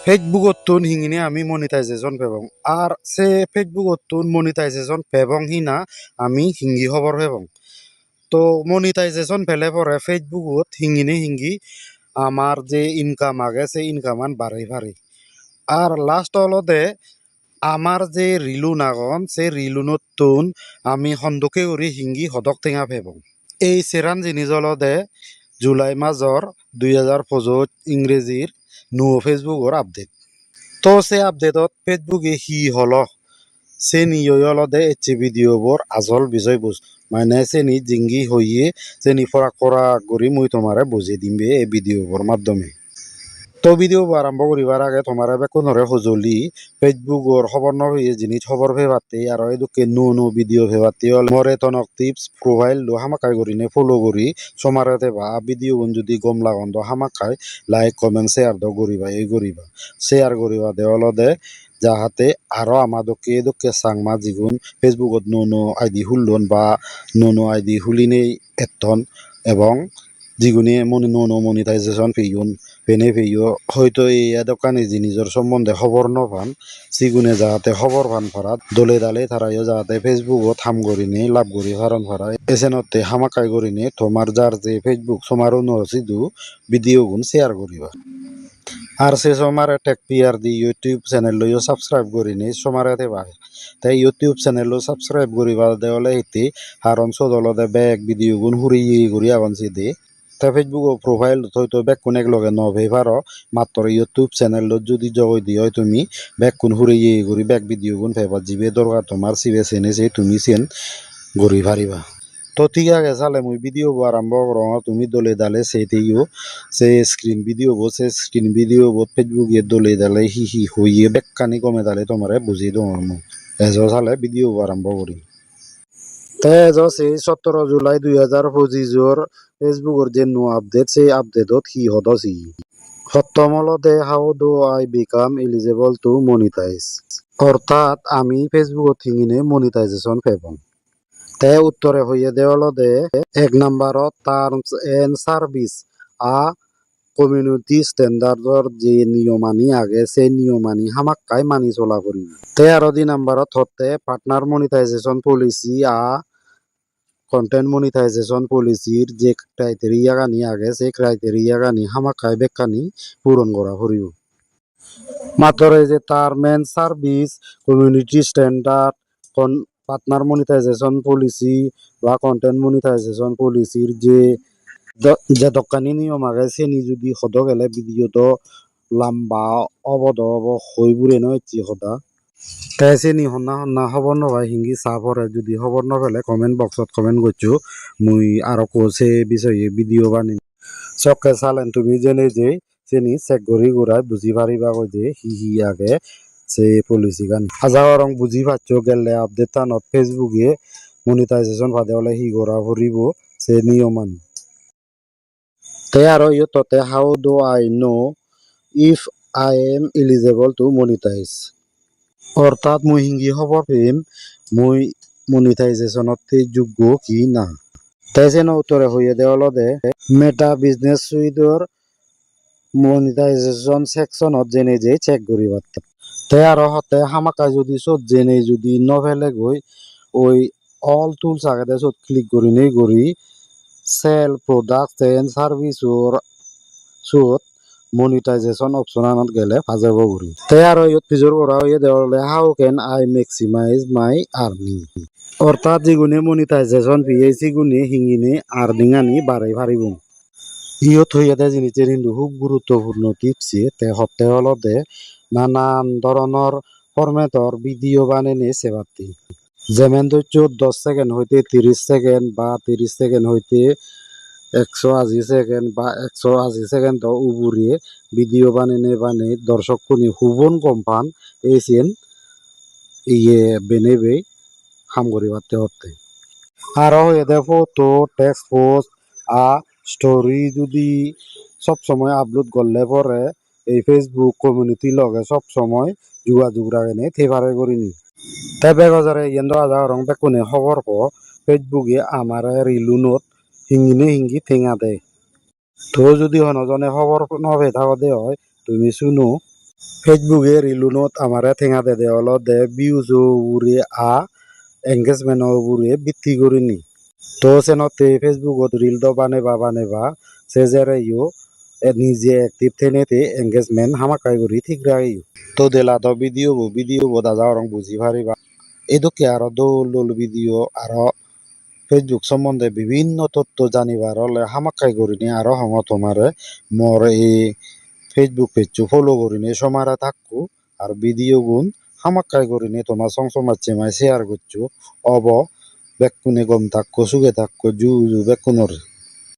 ফেসবুকত হিঙিনে আমি মনিটাইজেশন পেবং আর সে ফেসবুকত মনিটাইজেশন পেবং হিনা আমি হিঙ্গি খবর পেবং। তো মনিটাইজেশন পেলে পরে ফেসবুকত হিঙিনে হিঙ্গি আমার যে ইনকাম আগে সেই ইনকামান বাড়াই বাড়ি। আর লাস্ট হলদে আমার যে রিলুন আগন সেই রিলুনতুন আমি সন্দকে উড়ি হিঙ্গি সদক টেঙা পেবং। এই সেরান জিনিস হলদে জুলাই মাসর 2025 ইংরেজির ফেসবুকর আপডেট। তো সে আপডেটত ফেসবুকে হি হল সে নিয়ে হলদে এচ্ছে ভিডিওবোৰ আসল বিষয়বস্তু মানে চেনি জিঙ্গি হইয়ে চেনি ফরাক করা করি মুই তোমারে বুঝিয়ে দিমবে এই ভিডিওবোৰ মাধ্যমে। তো ভিডিও আরম্ভ করিবার আগে তোমার বেকুনরে সজলি ফেসবুকর খবর নহিয়ে জিনিস খবর ভেবাতে আর এদুকে নো ভিডিও ভেবাতে মরে তনক টিপস প্রোফাইল লো হামাকাই করিনে ফলো করি সমারতে বা ভিডিও যদি গম লাগন তো হামাকাই লাইক কমেন্ট শেয়ার দ করিবা এই করিবা শেয়ার করিবা দেওয়ালদে যাহাতে আরো আমাদকে এদুকে সাংমা জিগুন ফেসবুকত নো আইডি হুলন বা নো আইডি হুলিনেই এতন এবং যিগুনি নো মনিটাইজেশন পেয়ন পেনে পেয় হয়তো এই দোকানি জিনিসের সম্বন্ধে খবর নপান সিগুনে যাহাতে খবর পান ফারাত দলে দালে তারাইও যাহাতে ফেসবুকত হাম করিনে লাভ করি ফারন ফারা এসেনতে হামাকাই করিনে তোমার যার যে ফেসবুক সমারও নসিদু ভিডিও গুণ শেয়ার করিবা। আর সে সমারে টেক পিয়ার দি ইউটিউব চ্যানেল লইও সাবস্ক্রাইব করিনে সমারে দেবা তাই ইউটিউব চ্যানেল সাবস্ক্রাইব করিবা দেওয়ালে হিতি হারন সদলদে ব্যাগ ভিডিও গুণ হুরি ঘুরি আগন দে তা ফেসবুক প্রোফাইল হয়তো ব্যাক কোন এক লগে নভে পারো মাত্র ইউটিউব চ্যানেল যদি জগই দিও তুমি ব্যাক কোন হুরে ঘুরি ব্যাক ভিডিও গুণ ফেবার জিবে দরকার তোমার সিবে চেনে সে তুমি চেন ঘুরি পারিবা। তো ঠিক আছে চালে মুই ভিডিও আরম্ভ করো তুমি দলে দালে সেইতেইও সে স্ক্রিন ভিডিও বো সে স্ক্রিন ভিডিও বো ফেসবুকে দলে দালে হি হইয়ে বেকানি কমে দালে তোমারে বুঝিয়ে দেবো আমি এজো চালে ভিডিও আরম্ভ করি। তেজ সেই 17 জুলাই 2025 ফেসবুকের যে নো আপডেট সেই আপডেটত হি হদসি সত্যমলতে how do I become eligible to monetise অর্থাৎ আমি ফেসবুকত থিঙিনে মনিটাইজেশন পেবং। তে উত্তরে হইয়ে দেওয়ালদে 1 নম্বরত টার্মস এন্ড সার্ভিস আ কমিউনিটি স্ট্যান্ডার্ডর যে নিয়মানি আগে সেই নিয়মানি হামাক্কাই মানি চলা করি। তে আরো 2 নম্বরত হতে পার্টনার মনিটাইজেশন পলিসি আ কন্টেন্ট মনিটাইজেশন পলিসির যে ক্রাইটেরিয়া গানি আগে সেই ক্রাইটেরিয়া গানি হামাকাই বেকানি পূরণ করা করিব। মাত্র এই যে term and service community standard partner monetisation policy বা কন্টেন্ট মনিটাইজেশন পলিসির যে দোকানি নিয়ম আগে সেনি যদি সদ গেলে ভিডিও তো লম্বা অবদ হই বুড়ে নয় সদা তাই চেনি হন্না খবর নপাই হিঙ্গি চা পরে যদি খবর নপেলে কমেন্ট বক্সত কমেন্ট করছো মুই আরো কোসে বিষয়ে ভিডিও বানিম চকে চালেন তুমি জেনে যে চেনি চেক করি ঘুরাই বুঝি পারিবা কই যে হি আগে সে পলিসি গান হাজার রং বুঝি পাচ্ছ গেলে আপডেট টানত ফেসবুকে মনিটাইজেশন পাতে হলে হি করা ফুরিব সে নিয়মানি। তে আরো ইয়ততে how do I know if I am eligible to monetise অর্থাৎ মুই হিঙ্গি খবর পেম মুই মনিটাইজেশনতে যোগ্য কি না। তাই যেন উত্তরে হইয়ে দেওয়ালদে মেটা বিজনেস সুইডর মনিটাইজেশন সেকশনত জেনে যে চেক করিবার তে আরো হতে হামাকা যদি সব জেনে যদি নভেলে গই ওই অল টুলস আগে সব ক্লিক করি নেই করি সেল প্রোডাক্ট এন্ড সার্ভিসর সুত মনিটাইজেশন অপশন আনত গেলে ফাজাব করি তে আরো ইয়ত ফিজর করা হইয়ে দেওয়ালে how can I maximise my earning অর্থাৎ যেগুনে মনিটাইজেশন পিয়ে সেগুনে হিঙ্গিনে আর্নিং আনি বাড়াই পারিব। ইয়ত হইয়াতে জিনিসের কিন্তু খুব গুরুত্বপূর্ণ টিপসে তে হতে হলদে নানান ধরনের ফরম্যাটর ভিডিও বানানে সেবাতি যেমন ধরছো 10 সেকেন্ড হইতে 30 সেকেন্ড বা 30 সেকেন্ড হইতে 180 সেকেন্ড বা 180 সেকেন্ড উপরে ভিডিও বানানে দর্শক কোনি হুবন কম্পান এসিয়েন ইয়ে বেনেবে হাম করি পারতে হতে আরো হইয়াতে ফটো টেক্সট পোস্ট আ স্টোরি যদি সব সময় আপলোড করলে পরে এই ফেসবুক কমিউনিটি লগে সব সময় যোগাযোগ রাখেনে থেবারে করিনি তাই বেগজারে ইয়েন্দ্র আজা রং বেকুনে খবর প ফেসবুকে আমার রিলুনত হিঙ্গিনে হিঙ্গি ঠেঙা দে তো যদি হনজনে খবর নভে থাকতে হয় তুমি শুনো ফেসবুকে রিলুনত আমারে ঠেঙা দে হলো দে ভিউজ উড়ে এঙ্গেজমেন্ট উড়ে বৃদ্ধি করিনি তো সেনতে ফেসবুকত রিল দ বানেবা সে যারা নিজে অ্যাক্টিভ থেনেতে এঙ্গেজমেন্ট হামাকাই করি ঠিক রাখি তো দেলা তো ভিডিও দাদা রং বুঝি পারিবা এদুকে আরো দোল ভিডিও আরো ফেসবুক সম্বন্ধে বিভিন্ন তথ্য জানিবার হলে হামাকাই করিনি আরো হঙ তোমারে মোর এই ফেসবুক পেজ ফলো করিনি সমারা থাকু আর ভিডিও গুণ হামাকাই করিনি তোমার সংসমাজ চেমায় শেয়ার করছো অব বেকুনে গম থাকো সুখে থাকো জু বেকুনর